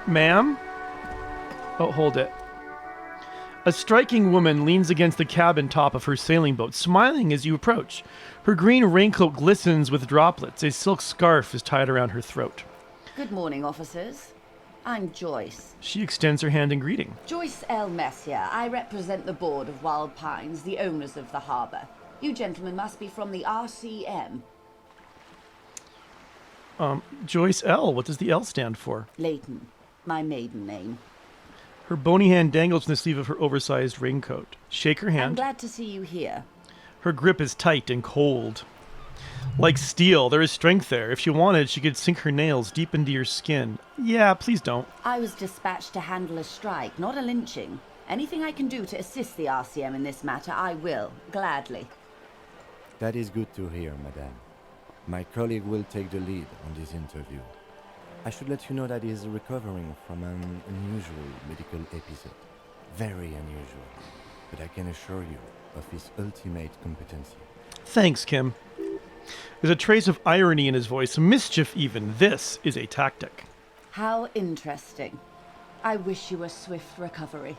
Ma'am? Oh, hold it. A striking woman leans against the cabin top of her sailing boat, smiling as you approach. Her green raincoat glistens with droplets. A silk scarf is tied around her throat. Good morning, officers. I'm Joyce. She extends her hand in greeting. Joyce Messier. I represent the board of Wild Pines, the owners of the harbour. You gentlemen must be from the RCM. Joyce L. What does the L stand for? Leighton, my maiden name. Her bony hand dangles from the sleeve of her oversized raincoat. Shake her hand. I'm glad to see you here. Her grip is tight and cold. Like steel, there is strength there. If she wanted, she could sink her nails deep into your skin. Yeah, please don't. I was dispatched to handle a strike, not a lynching. Anything I can do to assist the RCM in this matter, I will, gladly. That is good to hear, madame. My colleague will take the lead on this interview. I should let you know that he is recovering from an unusual medical episode. Very unusual. But I can assure you of his ultimate competency. Thanks, Kim. There's a trace of irony in his voice, mischief even. This is a tactic. How interesting. I wish you a swift recovery.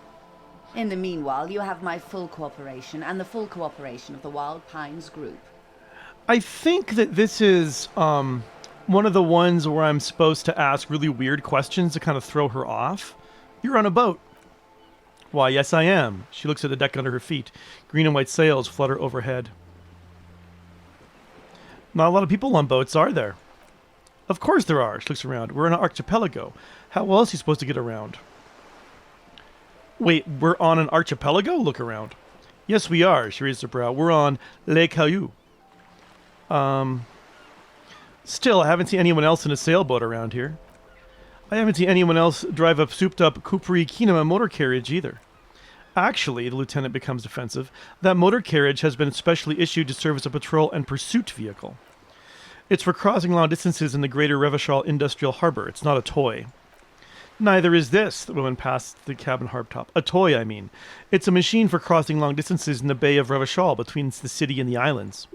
In the meanwhile, you have my full cooperation and the full cooperation of the Wild Pines group. I think that this is one of the ones where I'm supposed to ask really weird questions to kind of throw her off. You're on a boat. Why, yes, I am. She looks at the deck under her feet. Green and white sails flutter overhead. Not a lot of people on boats, are there? Of course there are. She looks around. We're in an archipelago. How else are you supposed to get around? Wait, we're on an archipelago? Look around. Yes, we are. She raises her brow. We're on Les Cailloux. Still, I haven't seen anyone else in a sailboat around here. I haven't seen anyone else drive a souped-up Capri Kinema motor carriage either. Actually, the lieutenant becomes defensive, that motor carriage has been specially issued to serve as a patrol and pursuit vehicle. It's for crossing long distances in the greater Revachol Industrial Harbor. It's not a toy. Neither is this, the woman passed the cabin hardtop. A toy, I mean. It's a machine for crossing long distances in the Bay of Revachol between the city and the islands.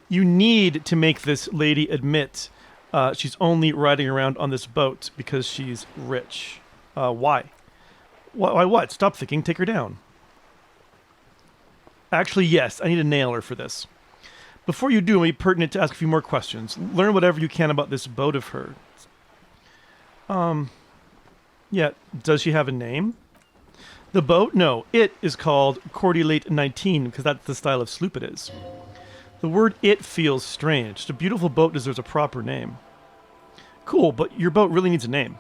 You need to make this lady admit she's only riding around on this boat because she's rich. Why? Why what? Stop thinking. Take her down. Actually, yes. I need to nail her for this. Before you do, it may be pertinent to ask a few more questions. Learn whatever you can about this boat of hers. Yeah. Does she have a name? The boat? No. It is called Cordialate 19 because that's the style of sloop it is. The word it feels strange. The beautiful boat deserves a proper name. Cool, but your boat really needs a name.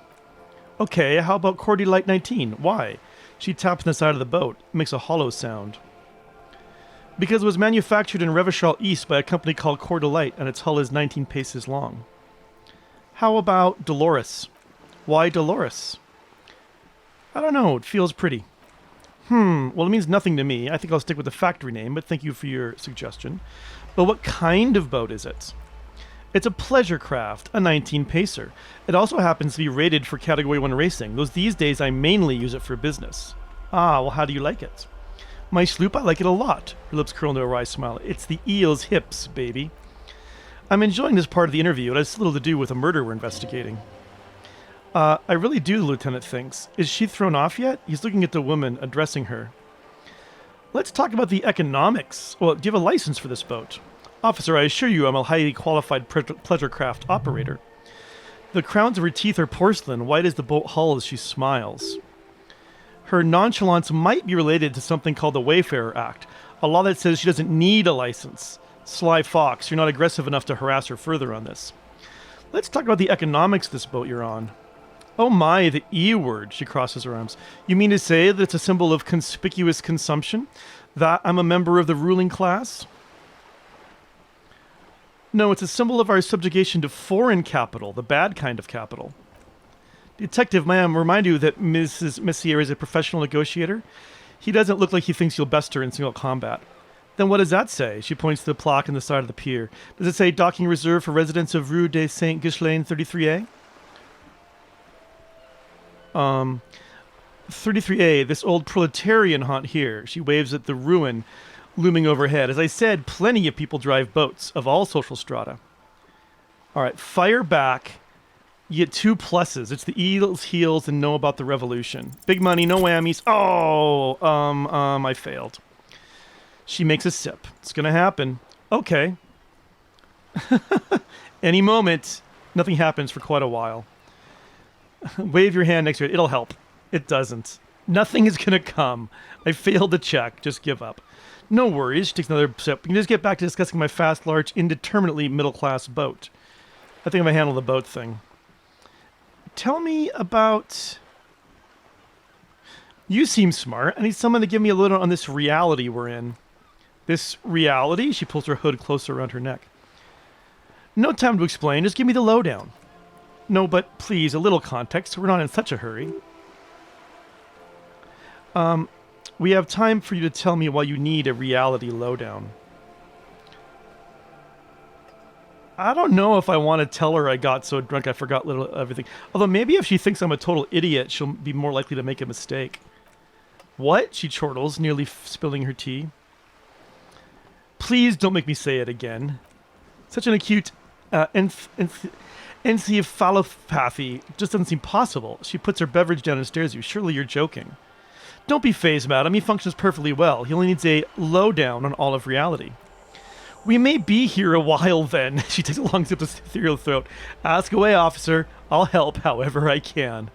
Okay, how about Cordialite 19? Why? She taps on the side of the boat. It makes a hollow sound. Because it was manufactured in Revachol East by a company called Cordialite, and its hull is 19 paces long. How about Dolores? Why Dolores? I don't know, it feels pretty. Well, it means nothing to me. I think I'll stick with the factory name, but thank you for your suggestion. But what kind of boat is it? It's a pleasure craft, a 19-pacer. It also happens to be rated for Category 1 racing, though these days I mainly use it for business. Ah, well, how do you like it? My sloop, I like it a lot. Her lips curl into a wry smile. It's the eel's hips, baby. I'm enjoying this part of the interview. It has little to do with a murder we're investigating. I really do, the lieutenant thinks. Is she thrown off yet? He's looking at the woman, addressing her. Let's talk about the economics. Well, do you have a license for this boat? Officer, I assure you I'm a highly qualified pleasure craft operator. The crowns of her teeth are porcelain, white as the boat hull as she smiles. Her nonchalance might be related to something called the Wayfarer Act, a law that says she doesn't need a license. Sly fox, you're not aggressive enough to harass her further on this. Let's talk about the economics of this boat you're on. Oh my, the E word, she crosses her arms. You mean to say that it's a symbol of conspicuous consumption? That I'm a member of the ruling class? No, it's a symbol of our subjugation to foreign capital, the bad kind of capital. Detective, may I remind you that Mrs. Messier is a professional negotiator? He doesn't look like he thinks you'll best her in single combat. Then what does that say? She points to the plaque on the side of the pier. Does it say docking reserved for residents of Rue de Saint-Ghislain 33A? 33A, this old proletarian haunt here. She waves at the ruin looming overhead. As I said, plenty of people drive boats of all social strata. All right, fire back You get 2 pluses. It's the Eagles, heels, and know about the revolution. Big money, no whammies. Oh, I failed. She makes a sip. It's gonna happen. Okay. Any moment. Nothing happens for quite a while. Wave your hand next to it. It'll help. It doesn't. Nothing is gonna come. I failed the check. Just give up. No worries. She takes another sip. We can just get back to discussing my fast, large, indeterminately middle-class boat. I think I'm gonna handle the boat thing. Tell me about... You seem smart. I need someone to give me a little on this reality we're in. This reality? She pulls her hood closer around her neck. No time to explain. Just give me the lowdown. No, but please, a little context. We're not in such a hurry. We have time for you to tell me why you need a reality lowdown. I don't know if I want to tell her I got so drunk I forgot everything. Although maybe if she thinks I'm a total idiot, she'll be more likely to make a mistake. What? She chortles, nearly spilling her tea. Please don't make me say it again. Such an acute encephalopathy just doesn't seem possible. She puts her beverage down and stares at you. Surely you're joking. Don't be fazed, madam. He functions perfectly well. He only needs a lowdown on all of reality. We may be here a while then. She takes a long sip of cereal throat. Ask away, officer. I'll help however I can.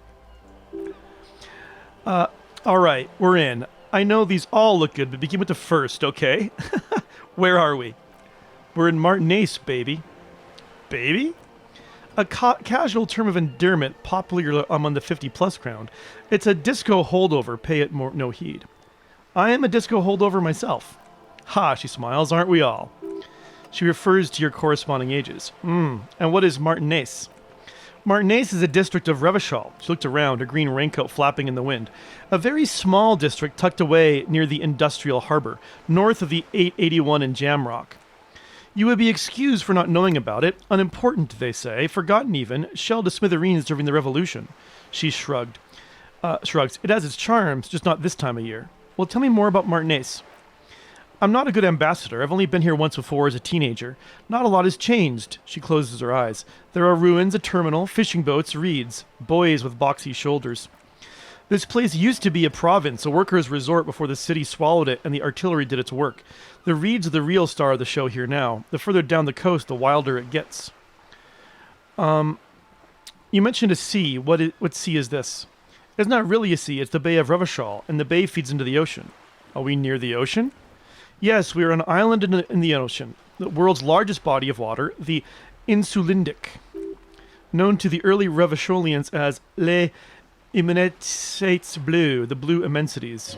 All right, we're in. I know these all look good, but begin with the first, okay? Where are we? We're in Martinez, baby. Baby? A casual term of endearment popular among the 50-plus crowd. It's a disco holdover. Pay it no heed. I am a disco holdover myself. Ha, she smiles. Aren't we all? She refers to your corresponding ages. And what is Martinez? Martinez is a district of Revachol. She looked around, her green raincoat flapping in the wind. A very small district tucked away near the industrial harbor, north of the 881 in Jamrock. You would be excused for not knowing about it. Unimportant, they say. Forgotten even. Shelled to smithereens during the revolution. She shrugs. It has its charms, just not this time of year. Well, tell me more about Martinez. I'm not a good ambassador. I've only been here once before as a teenager. Not a lot has changed. She closes her eyes. There are ruins, a terminal, fishing boats, reeds, boys with boxy shoulders. This place used to be a province, a workers' resort before the city swallowed it and the artillery did its work. The reeds are the real star of the show here now. The further down the coast, the wilder it gets. You mentioned a sea. What sea is this? It's not really a sea. It's the Bay of Revachol, and the bay feeds into the ocean. Are we near the ocean? Yes, we are an island in the ocean, the world's largest body of water, the Insulindic, known to the early Revacholians as Les Immensités Bleues, the blue immensities.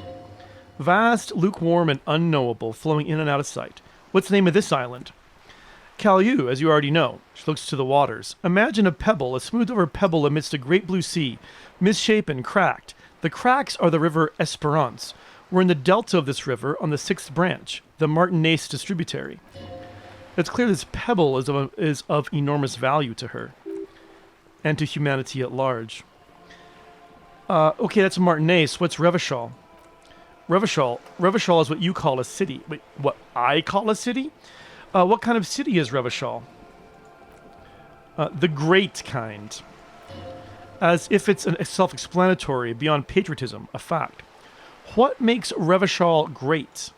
Vast, lukewarm, and unknowable, flowing in and out of sight. What's the name of this island? Caillou, as you already know. She looks to the waters. Imagine a pebble, a smooth-over pebble amidst a great blue sea, misshapen, cracked. The cracks are the river Esperance. We're in the delta of this river on the 6th branch, the Martinez distributary. It's clear this pebble is of enormous value to her and to humanity at large. Okay, that's Martinez. What's Revachol? Revachol is what you call a city. Wait, what I call a city? What kind of city is Revachol? The great kind. As if it's self-explanatory, beyond patriotism, a fact. What makes Revachol great?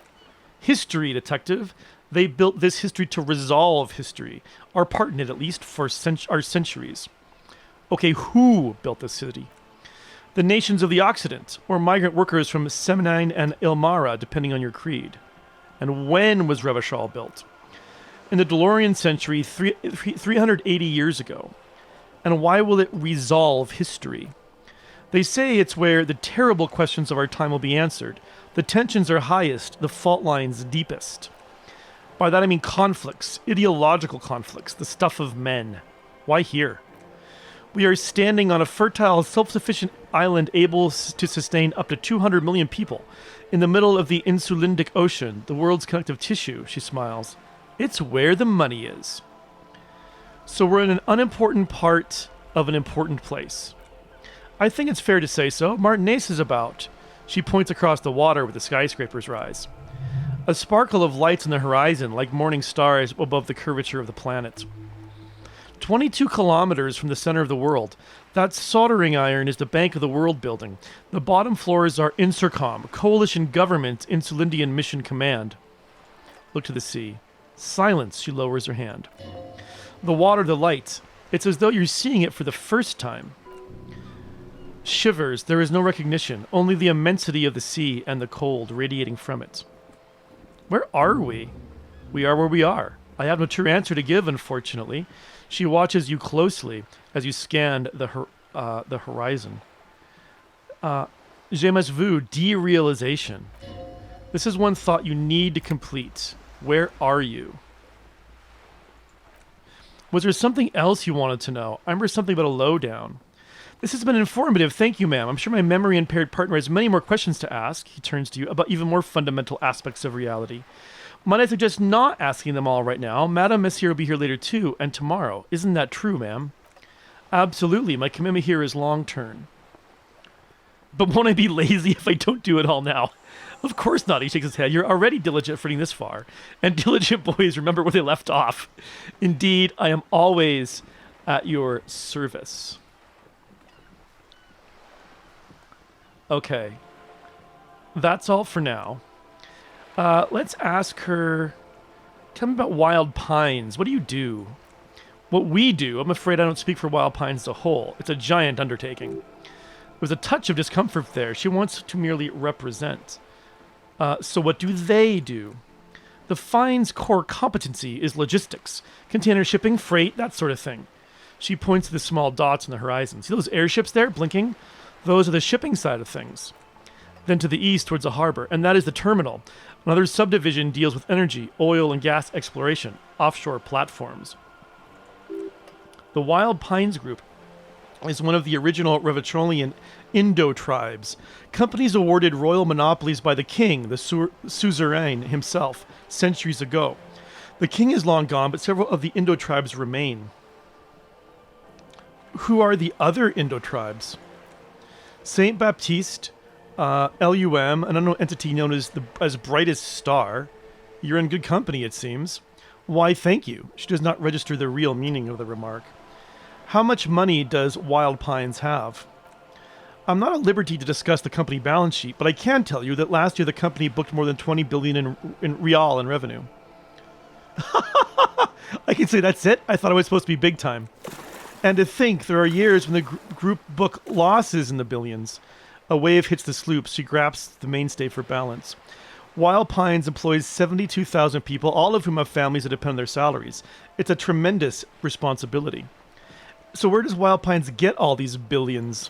History, detective. They built this history to resolve history. Our part in it, at least, for our centuries. Okay, who built this city? The nations of the Occident, or migrant workers from Semenine and Ilmara, depending on your creed. And when was Revachol built? In the DeLorean century, 380 years ago. And why will it resolve history? They say it's where the terrible questions of our time will be answered. The tensions are highest, the fault lines deepest. By that I mean conflicts, ideological conflicts, the stuff of men. Why here? We are standing on a fertile, self-sufficient island able to sustain up to 200 million people. In the middle of the Insulindic Ocean, the world's connective tissue, she smiles. It's where the money is. So we're in an unimportant part of an important place. I think it's fair to say so. Martinez is about. She points across the water where the skyscrapers rise. A sparkle of lights on the horizon, like morning stars above the curvature of the planet. 22 kilometers from the center of the world. That soldering iron is the Bank of the World building. The bottom floors are Insercom, Coalition Government, Insulindian Mission Command. Look to the sea. Silence, she lowers her hand. The water, the light. It's as though you're seeing it for the first time. Shivers, there is no recognition, only the immensity of the sea and the cold radiating from it. Where are we? We are where we are. I have no true answer to give, unfortunately. She watches you closely as you scan the horizon. J'aimerais vu, derealization. This is one thought you need to complete. Where are you? Was there something else you wanted to know? I remember something about a lowdown. This has been informative. Thank you, ma'am. I'm sure my memory-impaired partner has many more questions to ask. He turns to you about even more fundamental aspects of reality. Might I suggest not asking them all right now? Madame Messier will be here later too, and tomorrow. Isn't that true, ma'am? Absolutely. My commitment here is long-term. But won't I be lazy if I don't do it all now? Of course not, he shakes his head. You're already diligent for getting this far. And diligent boys remember where they left off. Indeed, I am always at your service. Okay. That's all for now. Let's ask her... Tell me about Wild Pines. What do you do? What we do, I'm afraid I don't speak for Wild Pines as a whole. It's a giant undertaking. There's a touch of discomfort there. She wants to merely represent. So what do they do? The Fine's core competency is logistics. Container shipping, freight, that sort of thing. She points to the small dots on the horizon. See those airships there, blinking? Those are the shipping side of things. Then to the east towards the harbor, and that is the terminal. Another subdivision deals with energy, oil and gas exploration, offshore platforms. The Wild Pines Group is one of the original Revacholian Indo tribes. Companies awarded royal monopolies by the king, the suzerain himself, centuries ago. The king is long gone, but several of the Indo tribes remain. Who are the other Indo tribes? Saint Baptiste, LUM, an unknown entity known as Brightest Star. You're in good company, it seems. Why, thank you. She does not register the real meaning of the remark. How much money does Wild Pines have? I'm not at liberty to discuss the company balance sheet, but I can tell you that last year the company booked more than 20 billion in real in revenue. I can say that's it? I thought it was supposed to be big time. And to think there are years when the group book losses in the billions. A wave hits the sloop. She grasps the mainstay for balance. Wild Pines employs 72,000 people, all of whom have families that depend on their salaries. It's a tremendous responsibility. So where does Wild Pines get all these billions?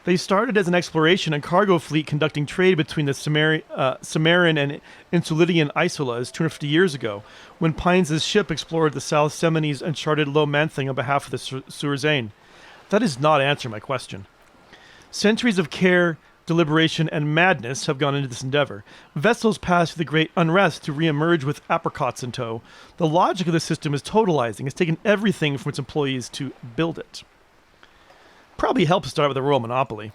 They started as an exploration and cargo fleet conducting trade between the Cimmerian and Insulindian Isolas 250 years ago, when Pines' ship explored the South Semines and charted Low Manthing on behalf of the Surzane. That does not answer my question. Centuries of care, deliberation, and madness have gone into this endeavor. Vessels pass through the great unrest to re-emerge with apricots in tow. The logic of the system is totalizing. It's taken everything from its employees to build it. Probably helps to start with a royal monopoly.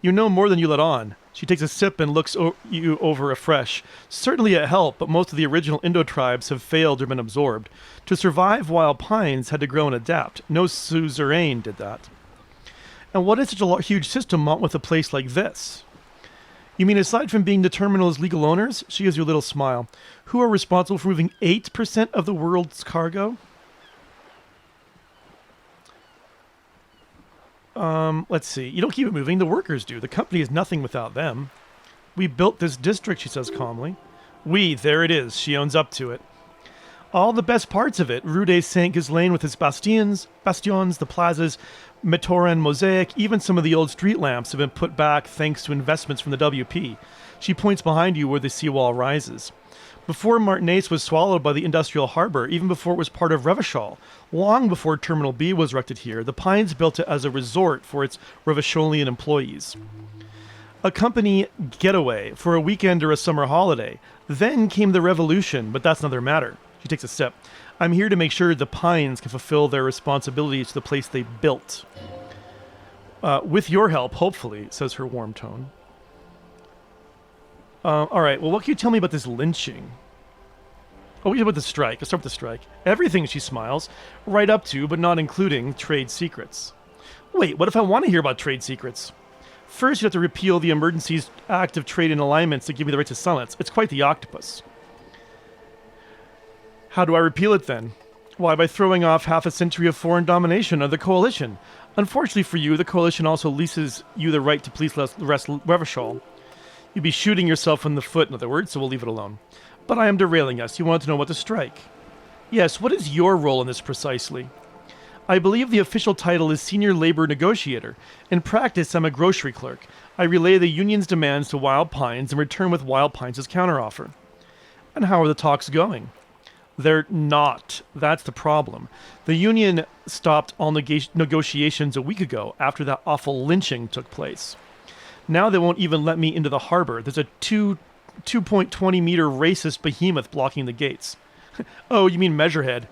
You know more than you let on. She takes a sip and looks you over afresh. Certainly a help, but most of the original Indo tribes have failed or been absorbed. To survive, Wild Pines had to grow and adapt. No suzerain did that. And what is such a huge system want with a place like this? You mean aside from being the terminal's legal owners? She gives you a little smile. Who are responsible for moving 8% of the world's cargo? Let's see. You don't keep it moving. The workers do. The company is nothing without them. We built this district, she says calmly. There it is. She owns up to it. All the best parts of it. Rue de Saint-Ghislain with its bastions, the plazas, Metoran mosaic, even some of the old street lamps have been put back thanks to investments from the WP. She points behind you where the seawall rises. Before Martinez was swallowed by the industrial harbor, even before it was part of Revachol, long before Terminal B was erected here, the Pines built it as a resort for its Revacholian employees. A company getaway for a weekend or a summer holiday. Then came the revolution, but that's another matter. She takes a sip. I'm here to make sure the Pines can fulfill their responsibilities to the place they built. With your help, hopefully, says her warm tone. All right, well, what can you tell me about this lynching? Oh, yeah, with the strike. Let's start with the strike. Everything, she smiles. Right up to, but not including, trade secrets. Wait, what if I want to hear about trade secrets? First, you have to repeal the Emergencies Act of Trade and Alignments to give me the right to silence. It's quite the octopus. How do I repeal it then? Why, by throwing off half a century of foreign domination of the Coalition. Unfortunately for you, the Coalition also leases you the right to police Revachol. You'd be shooting yourself in the foot, in other words, so we'll leave it alone. But I am derailing us. You want to know what to strike. Yes, what is your role in this precisely? I believe the official title is Senior Labor Negotiator. In practice, I'm a grocery clerk. I relay the union's demands to Wild Pines and return with Wild Pines' counteroffer. And how are the talks going? They're not. That's the problem. The union stopped all negotiations a week ago after that awful lynching took place. Now they won't even let me into the harbor. There's a 2.20 meter racist behemoth blocking the gates. Oh, you mean Measurehead?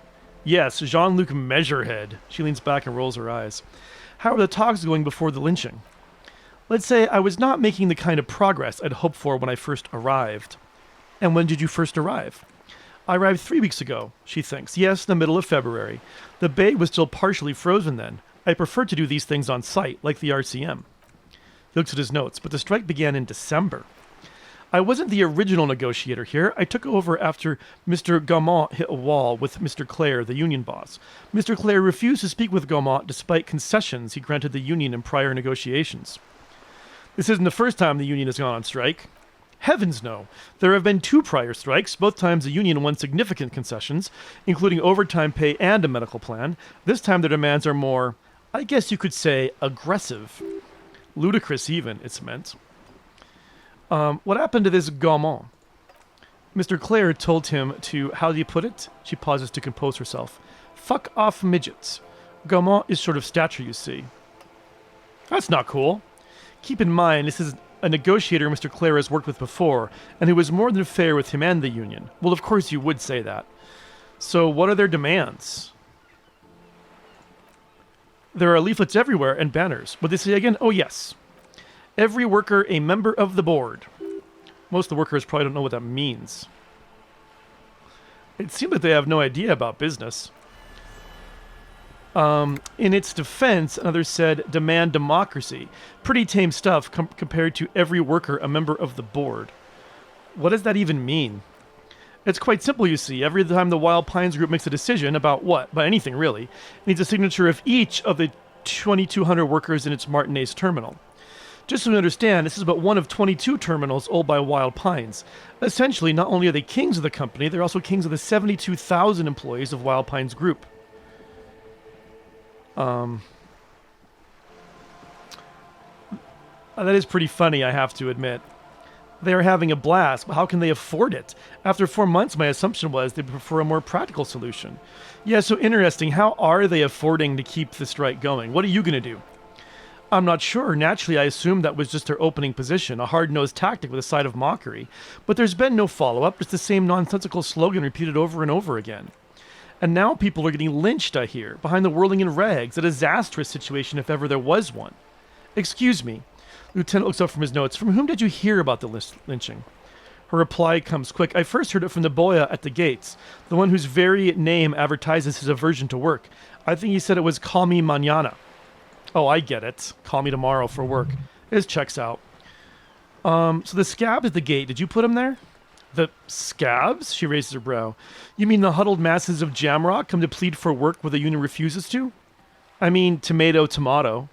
Yes, Jean-Luc Measurehead. She leans back and rolls her eyes. How are the talks going before the lynching? Let's say I was not making the kind of progress I'd hoped for when I first arrived. And when did you first arrive? I arrived 3 weeks ago, she thinks. Yes, the middle of February. The bay was still partially frozen then. I prefer to do these things on site, like the RCM. He looks at his notes, but the strike began in December. I wasn't the original negotiator here. I took over after Mr. Gaumont hit a wall with Mr. Clare, the union boss. Mr. Clare refused to speak with Gaumont despite concessions he granted the union in prior negotiations. This isn't the first time the union has gone on strike. Heavens no. There have been 2 prior strikes. Both times the union won significant concessions, including overtime pay and a medical plan. This time their demands are more, I guess you could say, aggressive. Ludicrous even, it's meant. What happened to this Gaumont? Mr. Clare told him to, how do you put it? She pauses to compose herself. Fuck off midgets. Gaumont is short of stature, you see. That's not cool. Keep in mind, this is a negotiator Mr. Clare has worked with before, and who was more than fair with him and the union. Well, of course you would say that. So what are their demands? There are leaflets everywhere and banners. What did they say again? Oh, yes. Every worker a member of the board. Most of the workers probably don't know what that means. It seems like they have no idea about business. In its defense, another said, demand democracy. Pretty tame stuff compared to every worker a member of the board. What does that even mean? It's quite simple, you see. Every time the Wild Pines group makes a decision about what, about anything really, it needs a signature of each of the 2,200 workers in its Martinez terminal. Just so we understand, this is but one of 22 terminals owned by Wild Pines. Essentially, not only are they kings of the company, they're also kings of the 72,000 employees of Wild Pines Group. That is pretty funny, I have to admit. They are having a blast, but how can they afford it? After 4 months, my assumption was they prefer a more practical solution. Yeah, so interesting. How are they affording to keep the strike going? What are you going to do? I'm not sure. Naturally, I assumed that was just their opening position, a hard-nosed tactic with a side of mockery. But there's been no follow-up, just the same nonsensical slogan repeated over and over again. And now people are getting lynched, I hear, behind the whirling in rags, a disastrous situation if ever there was one. Excuse me. Lieutenant looks up from his notes. From whom did you hear about the lynching? Her reply comes quick. I first heard it from the boya at the gates, the one whose very name advertises his aversion to work. I think he said it was call me mañana. Oh, I get it. Call me tomorrow for work. This checks out. So the scabs at the gate, did you put them there? The scabs? She raises her brow. You mean the huddled masses of Jamrock come to plead for work where the union refuses to? I mean, tomato.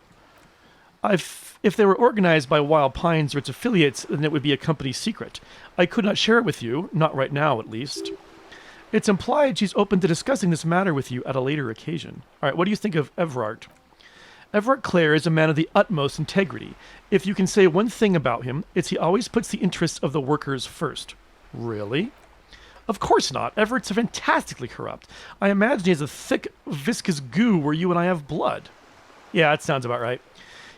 If they were organized by Wild Pines or its affiliates, then it would be a company secret. I could not share it with you, not right now at least. It's implied she's open to discussing this matter with you at a later occasion. All right, what do you think of Everard? Everard Clare is a man of the utmost integrity. If you can say one thing about him, it's he always puts the interests of the workers first. Really? Of course not. Everett's fantastically corrupt. I imagine he has a thick, viscous goo where you and I have blood. Yeah, that sounds about right.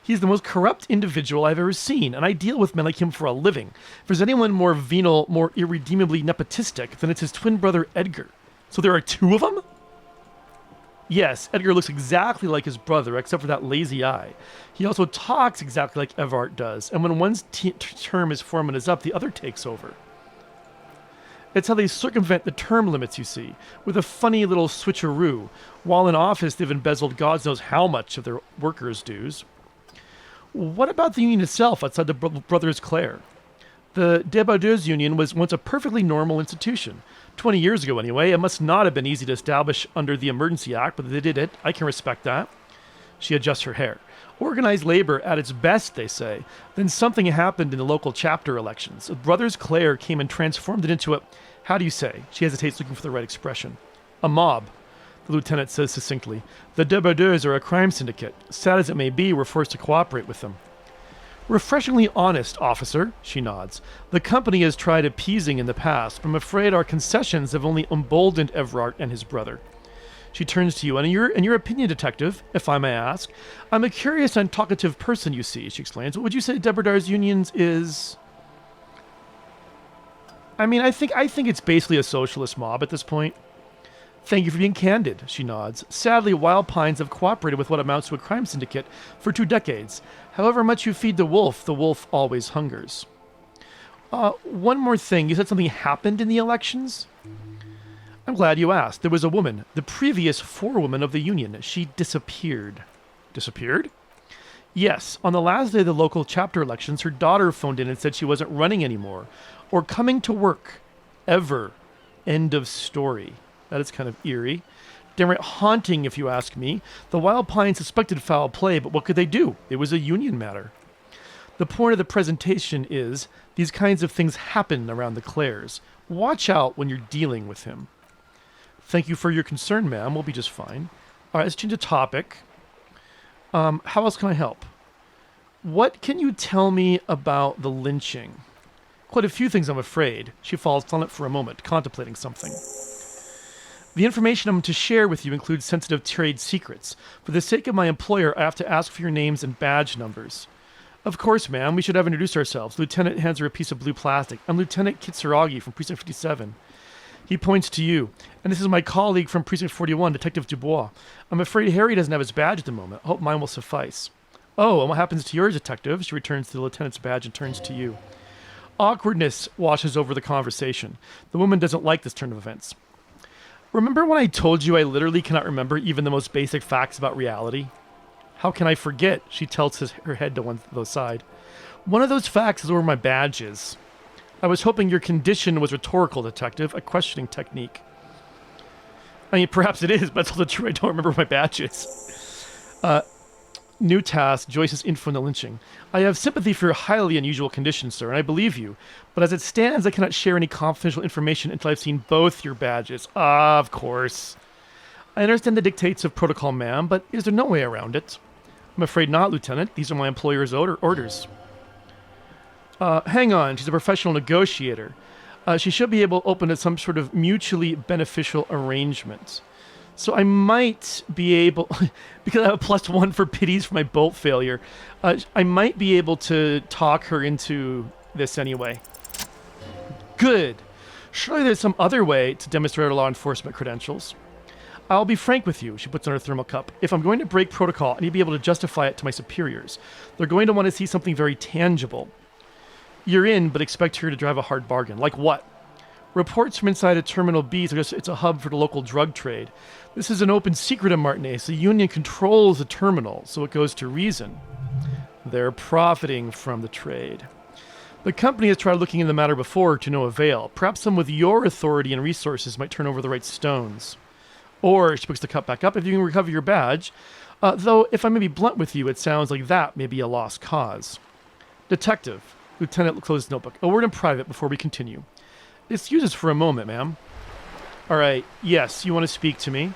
He's the most corrupt individual I've ever seen, and I deal with men like him for a living. If there's anyone more venal, more irredeemably nepotistic, then it's his twin brother Edgar. So there are 2 of them? Yes, Edgar looks exactly like his brother, except for that lazy eye. He also talks exactly like Everard does, and when one's term as foreman is up, the other takes over. It's how they circumvent the term limits, you see, with a funny little switcheroo. While in office, they've embezzled God knows how much of their workers' dues. What about the union itself outside the Brothers Clare? The Débardeurs Union was once a perfectly normal institution. 20 years ago, anyway. It must not have been easy to establish under the Emergency Act, but they did it. I can respect that. She adjusts her hair. Organized labor at its best, they say. Then something happened in the local chapter elections. Brothers Clare came and transformed it into a... How do you say? She hesitates, looking for the right expression. A mob, the lieutenant says succinctly. The Débardeurs are a crime syndicate. Sad as it may be, we're forced to cooperate with them. Refreshingly honest, officer, she nods. The company has tried appeasing in the past, but I'm afraid our concessions have only emboldened Everard and his brother. She turns to you. And in your opinion, detective, if I may ask, I'm a curious and talkative person, you see, she explains. What would you say Débardeurs Unions is? I mean, I think it's basically a socialist mob at this point. Thank you for being candid, she nods. Sadly, Wild Pines have cooperated with what amounts to a crime syndicate for 2 decades. However much you feed the wolf always hungers. One more thing. You said something happened in the elections? I'm glad you asked. There was a woman, the previous forewoman of the union. She disappeared. Disappeared? Yes. On the last day of the local chapter elections, her daughter phoned in and said she wasn't running anymore or coming to work. Ever. End of story. That is kind of eerie. Downright haunting, if you ask me. The Wild Pines suspected foul play, but what could they do? It was a union matter. The point of the presentation is these kinds of things happen around the Clares. Watch out when you're dealing with him. Thank you for your concern, ma'am. We'll be just fine. All right, let's change the topic. How else can I help? What can you tell me about the lynching? Quite a few things, I'm afraid. She falls silent for a moment, contemplating something. The information I'm to share with you includes sensitive trade secrets. For the sake of my employer, I have to ask for your names and badge numbers. Of course, ma'am. We should have introduced ourselves. Lieutenant hands her a piece of blue plastic. I'm Lieutenant Kitsuragi from Precinct 57. He points to you. And this is my colleague from Precinct 41, Detective Dubois. I'm afraid Harry doesn't have his badge at the moment. I hope mine will suffice. Oh, and what happens to yours, Detective? She returns to the lieutenant's badge and turns to you. Awkwardness washes over the conversation. The woman doesn't like this turn of events. Remember when I told you I literally cannot remember even the most basic facts about reality? How can I forget? She tilts her head to one side. One of those facts is where my badge is. I was hoping your condition was rhetorical, Detective, a questioning technique. I mean, perhaps it is, but it's also true I don't remember where my badge is. New task, Joyce's info on the lynching. I have sympathy for your highly unusual condition, sir, and I believe you. But as it stands, I cannot share any confidential information until I've seen both your badges. Ah, of course. I understand the dictates of protocol, ma'am, but is there no way around it? I'm afraid not, Lieutenant. These are my employer's orders. Hang on. She's a professional negotiator. She should be able to open to some sort of mutually beneficial arrangement. So I might be able, because I have a +1 for pities for my bolt failure, I might be able to talk her into this anyway. Good. Surely there's some other way to demonstrate our law enforcement credentials. I'll be frank with you, she puts on her thermal cup. If I'm going to break protocol, I need to be able to justify it to my superiors. They're going to want to see something very tangible. You're in, but expect her to drive a hard bargain. Like what? Reports from inside of Terminal B suggest it's a hub for the local drug trade. This is an open secret in Martinez. The union controls the terminal, so it goes to reason. They're profiting from the trade. The company has tried looking into the matter before to no avail. Perhaps some with your authority and resources might turn over the right stones. Or, she picks the cup back up, if you can recover your badge. Though, if I may be blunt with you, it sounds like that may be a lost cause. Detective. Lieutenant closes his notebook. A word in private before we continue. Excuse us for a moment, ma'am. All right. Yes, you want to speak to me?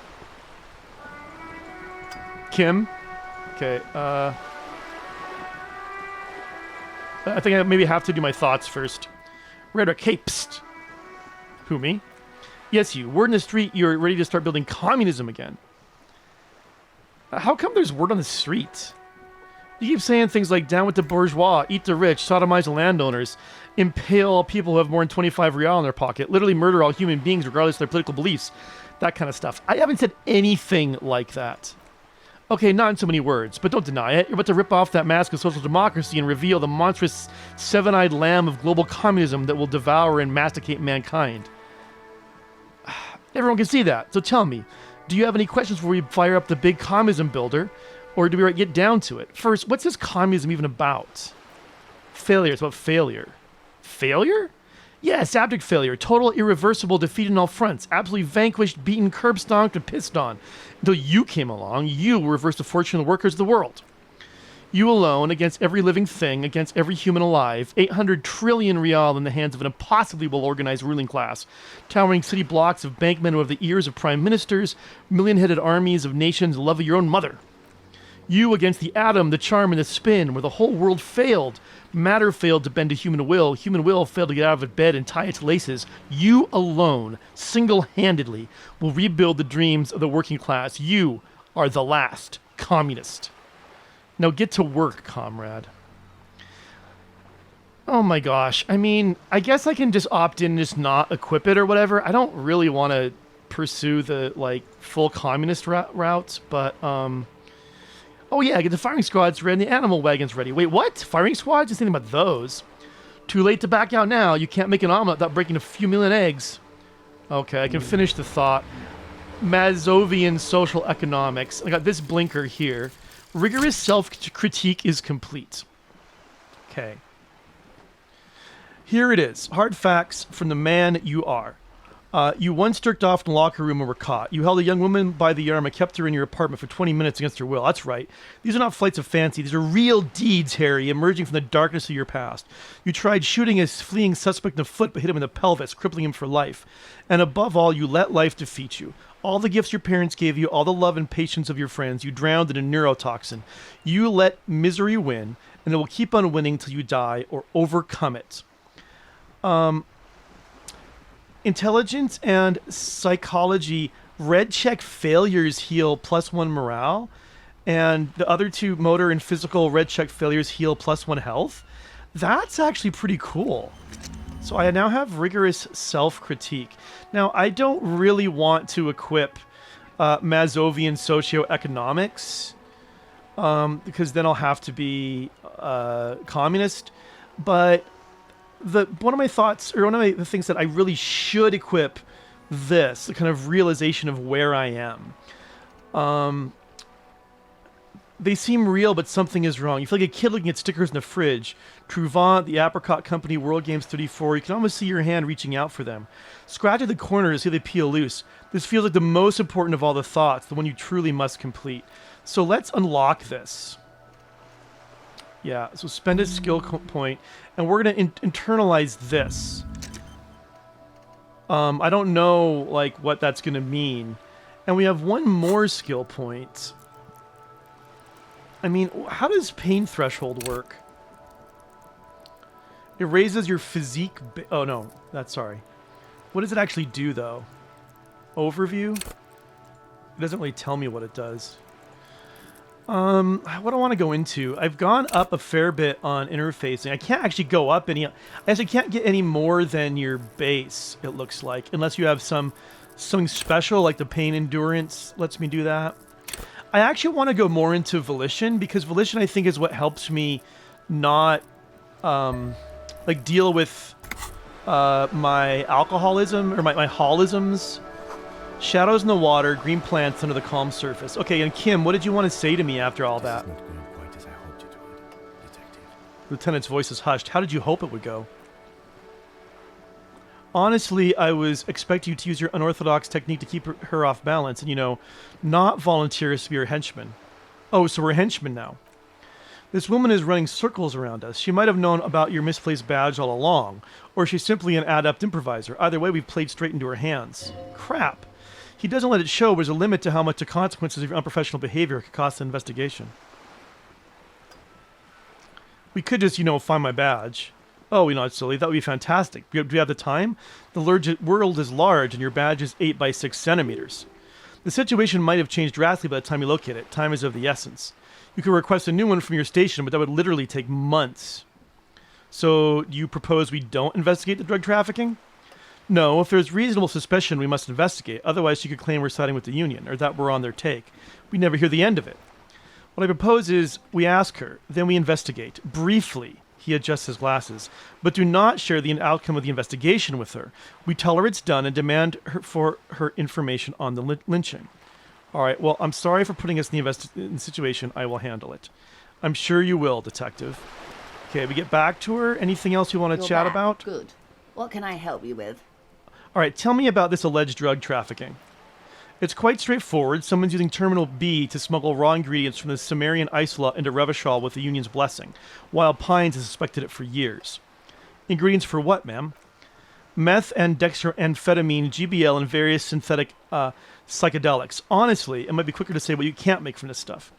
Kim? Okay. I think I maybe have to do my thoughts first. Rhetoric. Hey, psst. Who, me? Yes, you. Word in the street you're ready to start building communism again. How come there's word on the street? You keep saying things like, down with the bourgeois, eat the rich, sodomize the landowners, impale people who have more than 25 real in their pocket, literally murder all human beings regardless of their political beliefs, that kind of stuff. I haven't said anything like that. Okay, not in so many words, but don't deny it. You're about to rip off that mask of social democracy and reveal the monstrous seven-eyed lamb of global communism that will devour and masticate mankind. Everyone can see that. So tell me, do you have any questions before we fire up the big communism builder? Or do we get down to it? First, what's this communism even about? Failure. It's about failure. Failure? Yes, abject failure. Total, irreversible defeat on all fronts. Absolutely vanquished, beaten, curb stomped, and pissed on. Until you came along, you reversed the fortune of the workers of the world. You alone, against every living thing, against every human alive, 800 trillion real in the hands of an impossibly well-organized ruling class, towering city blocks of bankmen who have the ears of prime ministers, million-headed armies of nations the love of your own mother. You against the atom, the charm, and the spin, where the whole world failed. Matter failed to bend to human will failed to get out of bed and tie its laces. You alone, single-handedly, will rebuild the dreams of the working class. You are the last communist. Now get to work, comrade. Oh my gosh. I mean, I guess I can just opt in and just not equip it or whatever. I don't really want to pursue the, like, full communist route, but, oh yeah, get the firing squads ready and the animal wagons ready. Wait, what? Firing squads? Just thinking about those. Too late to back out now. You can't make an omelet without breaking a few million eggs. Okay, I can finish the thought. Mazovian social economics. I got this blinker here. Rigorous self-critique is complete. Okay. Here it is. Hard facts from the man you are. You once jerked off in the locker room and were caught. You held a young woman by the arm and kept her in your apartment for 20 minutes against her will. That's right. These are not flights of fancy. These are real deeds, Harry, emerging from the darkness of your past. You tried shooting a fleeing suspect in the foot but hit him in the pelvis, crippling him for life. And above all, you let life defeat you. All the gifts your parents gave you, all the love and patience of your friends, you drowned in a neurotoxin. You let misery win, and it will keep on winning till you die or overcome it. Intelligence and psychology, red check failures heal +1 morale, and the other two, motor and physical, red check failures heal +1 health. That's actually pretty cool. So I now have rigorous self-critique. Now, I don't really want to equip Mazovian socioeconomics, because then I'll have to be communist, but one of my thoughts, or one of the things that I really should equip this, the kind of realization of where I am. They seem real, but something is wrong. You feel like a kid looking at stickers in the fridge. Trouvant, the Apricot Company, World Games 34. You can almost see your hand reaching out for them. Scratch at the corner to see they peel loose. This feels like the most important of all the thoughts, the one you truly must complete. So let's unlock this. Yeah, so spend a skill point, and we're going to internalize this. I don't know, like, what that's going to mean. And we have one more skill point. I mean, how does pain threshold work? It raises your physique... oh, no. That's sorry. What does it actually do, though? Overview? It doesn't really tell me what it does. What do I want to go into? I've gone up a fair bit on interfacing. I can't actually go up any... I actually can't get any more than your base, it looks like. Unless you have something special, like the pain endurance lets me do that. I actually want to go more into volition, because volition, I think, is what helps me not, like, deal with my alcoholism, or my holisms. Shadows in the water, green plants under the calm surface. Okay, and Kim, what did you want to say to me after all that? It's not going quite as I hoped it would, Detective. Lieutenant's voice is hushed. How did you hope it would go? Honestly, I was expecting you to use your unorthodox technique to keep her off balance and, you know, not volunteer us to be her henchman. Oh, so we're henchmen now. This woman is running circles around us. She might have known about your misplaced badge all along, or she's simply an adept improviser. Either way, we've played straight into her hands. Crap. He doesn't let it show, but there's a limit to how much the consequences of your unprofessional behavior could cost an investigation. We could just, you know, find my badge. Oh, you're not silly. That would be fantastic. Do you have the time? The world is large, and your badge is 8 by 6 centimeters. The situation might have changed drastically by the time you locate it. Time is of the essence. You could request a new one from your station, but that would literally take months. So, do you propose we don't investigate the drug trafficking? No, if there's reasonable suspicion, we must investigate. Otherwise, she could claim we're siding with the Union, or that we're on their take. We never hear the end of it. What I propose is we ask her, then we investigate, briefly, He adjusts his glasses. But do not share the outcome of the investigation with her. We tell her it's done and demand for her information on the lynching. All right, well, I'm sorry for putting us in the situation. I will handle it. I'm sure you will, Detective. Okay, we get back to her. Anything else you want to chat about? Good. What can I help you with? All right, tell me about this alleged drug trafficking. It's quite straightforward. Someone's using Terminal B to smuggle raw ingredients from the Sumerian isola into Revachol with the Union's blessing. Wild Pines has suspected it for years. Ingredients for what, ma'am? Meth and dextroamphetamine, GBL, and various synthetic psychedelics. Honestly, it might be quicker to say what you can't make from this stuff.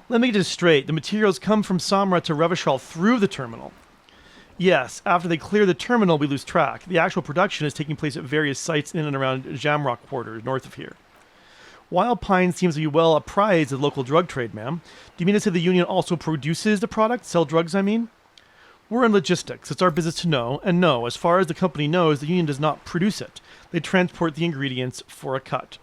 Let me get this straight. The materials come from Samra to Revachol through the terminal. Yes, after they clear the terminal, we lose track. The actual production is taking place at various sites in and around Jamrock Quarter, north of here. Wild Pine seems to be well apprised of the local drug trade, ma'am. Do you mean to say the Union also produces the product? Sell drugs, I mean? We're in logistics. It's our business to know. And no, as far as the company knows, the Union does not produce it. They transport the ingredients for a cut.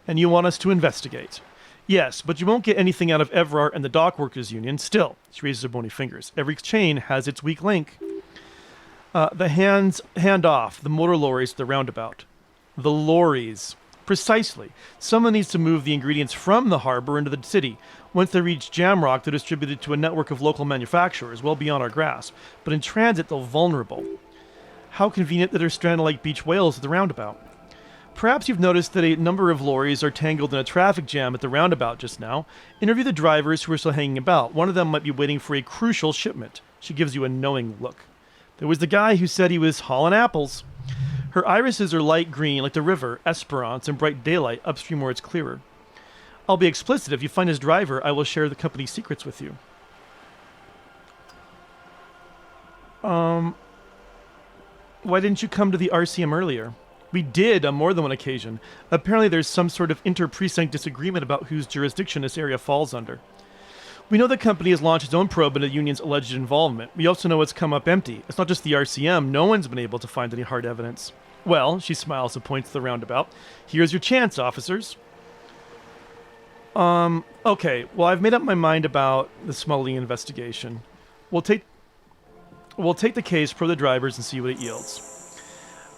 And you want us to investigate? Yes, but you won't get anything out of Everard and the Dock Workers Union. Still, she raises her bony fingers. Every chain has its weak link. The hand off the motor lorries at the roundabout. The lorries. Precisely. Someone needs to move the ingredients from the harbor into the city. Once they reach Jamrock, they're distributed to a network of local manufacturers, well beyond our grasp. But in transit, they're vulnerable. How convenient that they're stranded like beach whales at the roundabout. Perhaps you've noticed that a number of lorries are tangled in a traffic jam at the roundabout just now. Interview the drivers who are still hanging about. One of them might be waiting for a crucial shipment. She gives you a knowing look. There was the guy who said he was hauling apples. Her irises are light green like the river, Esperance, in bright daylight, upstream where it's clearer. I'll be explicit. If you find his driver, I will share the company's secrets with you. Why didn't you come to the RCM earlier? We did on more than one occasion. Apparently there's some sort of inter-precinct disagreement about whose jurisdiction this area falls under. We know the company has launched its own probe into the Union's alleged involvement. We also know it's come up empty. It's not just the RCM. No one's been able to find any hard evidence. Well, she smiles and points to the roundabout. Here's your chance, officers. Okay. Well, I've made up my mind about the smuggling investigation. We'll take the case for the drivers and see what it yields.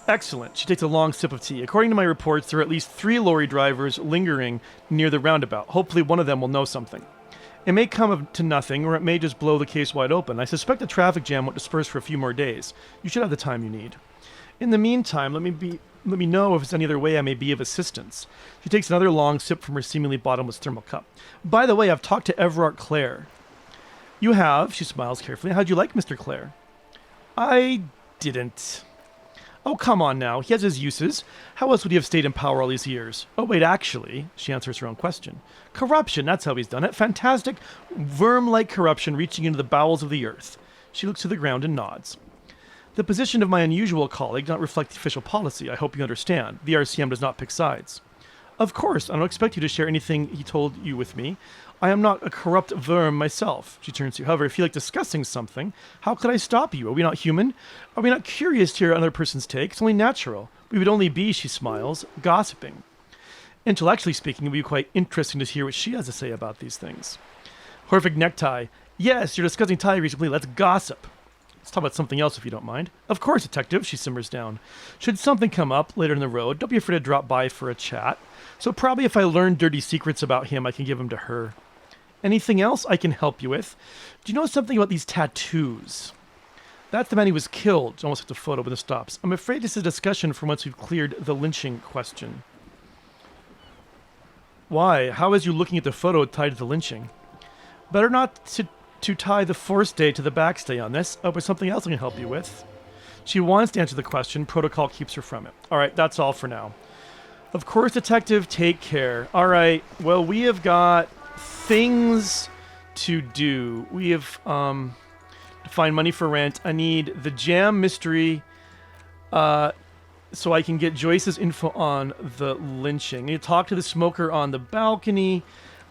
Excellent. She takes a long sip of tea. According to my reports, there are at least 3 lorry drivers lingering near the roundabout. Hopefully one of them will know something. It may come to nothing, or it may just blow the case wide open. I suspect the traffic jam won't disperse for a few more days. You should have the time you need. In the meantime, let me know if there's any other way I may be of assistance. She takes another long sip from her seemingly bottomless thermal cup. By the way, I've talked to Everard Clare. You have? She smiles carefully. How'd you like Mr. Clare? I didn't. Oh, come on now. He has his uses. How else would he have stayed in power all these years? Oh, wait, actually, she answers her own question. Corruption, that's how he's done it. Fantastic, worm-like corruption reaching into the bowels of the earth. She looks to the ground and nods. The position of my unusual colleague does not reflect the official policy. I hope you understand. The RCM does not pick sides. Of course, I don't expect you to share anything he told you with me. I am not a corrupt worm myself. She turns to you. However, if you like discussing something, how could I stop you? Are we not human? Are we not curious to hear another person's take? It's only natural. We would only be, she smiles, gossiping. Intellectually speaking, it would be quite interesting to hear what she has to say about these things. Horrific necktie. Yes, you're discussing tie recently. Let's gossip. Let's talk about something else if you don't mind. Of course, detective, she simmers down. Should something come up later in the road, don't be afraid to drop by for a chat. So probably if I learn dirty secrets about him, I can give them to her. Anything else I can help you with? Do you know something about these tattoos? That's the man who was killed. Almost hits a photo, but it stops. I'm afraid this is a discussion from once we've cleared the lynching question. Why? How is you looking at the photo tied to the lynching? Better not to tie the forestay to the backstay on this. Oh, but something else I can help you with. She wants to answer the question. Protocol keeps her from it. All right, that's all for now. Of course, detective, take care. All right, well, we have got things to do. We have to find money for rent. I need the jam mystery so I can get Joyce's info on the lynching. I need to talk to the smoker on the balcony.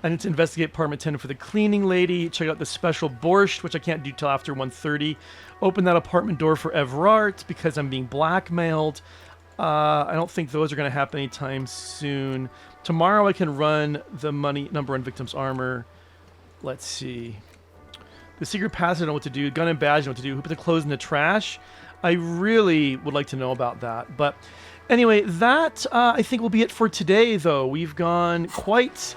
I need to investigate apartment 10 for the cleaning lady. Check out the special borscht, which I can't do till after 1:30. Open that apartment door for Everard because I'm being blackmailed. I don't think those are going to happen anytime soon. Tomorrow I can run the money number on victim's armor. Let's see. The secret passage, I know what to do. Gun and badge, I know what to do. Who put the clothes in the trash? I really would like to know about that. But anyway, that I think will be it for today, though. We've gone quite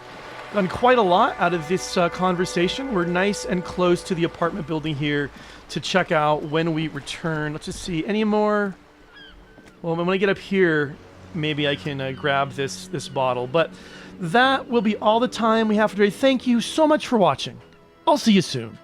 a lot out of this conversation. We're nice and close to the apartment building here to check out when we return. Let's just see. Any more? Well, when I get up here, maybe I can grab this bottle. But that will be all the time we have for today. Thank you so much for watching. I'll see you soon.